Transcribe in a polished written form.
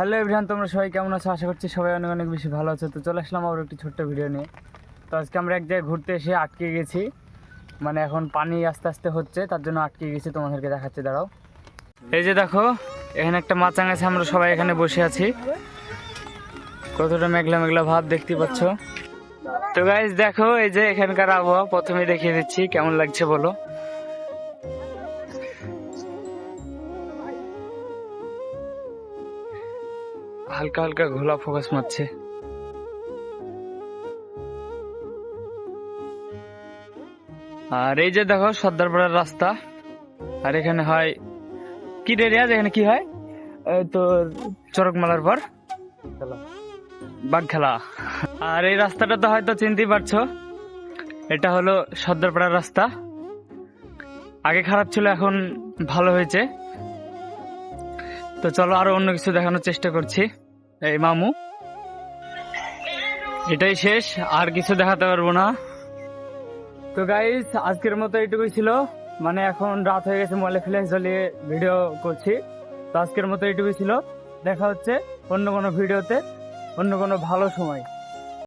Hello everyone, তোমরা সবাই কেমন আছো? আশা করছি সবাই অনেক অনেক বেশি ভালো আছে। তো চলে আসলাম আবার একটি ছোট্ট ভিডিও নিয়ে। তো আজকে আমরা এক জায়গায় ঘুরতে এসে আটকে গেছি, মানে এখন পানি আস্তে আস্তে হচ্ছে, তার জন্য আটকে গেছি। তোমাদেরকে দেখাচ্ছি, দাঁড়াও। এই যে দেখো, এখানে একটা মাচাং আছে, আমরা সবাই এখানে বসে আছি। কতটা মেঘলা মেঘলা ভাব দেখতে পাচ্ছ। তো গাইস দেখো, এই যে এখানকার আবহাওয়া প্রথমে দেখিয়ে দিচ্ছি, কেমন লাগছে বলো। হালকা হালকা ঘোলা ফোকাস মারছে। আর এই যে দেখো সর্দারপাড়ার রাস্তা। আর এখানে হয় কি রে রিয়াজ, এখানে কি হয়? তোর চড়ক মেলার পর বাঘ খেলা। আর এই রাস্তাটা তো হয়তো চিনতেই পারছো, এটা হলো সর্দারপাড়ার রাস্তা। আগে খারাপ ছিল, এখন ভালো হয়েছে। তো চলো আরো অন্য কিছু দেখানোর চেষ্টা করছি। এই মামু, এটাই শেষ, আর কিছু দেখাতে পারবো না। তো গাইস আজকের মতো এইটুকুই ছিল, মানে এখন রাত হয়ে গেছে, মোবাইলে ফ্ল্যাশ জ্বালিয়ে ভিডিও করছি। তো আজকের মতো এইটুকুই ছিল, দেখা হচ্ছে অন্য কোনো ভিডিওতে, অন্য কোনো ভালো সময়।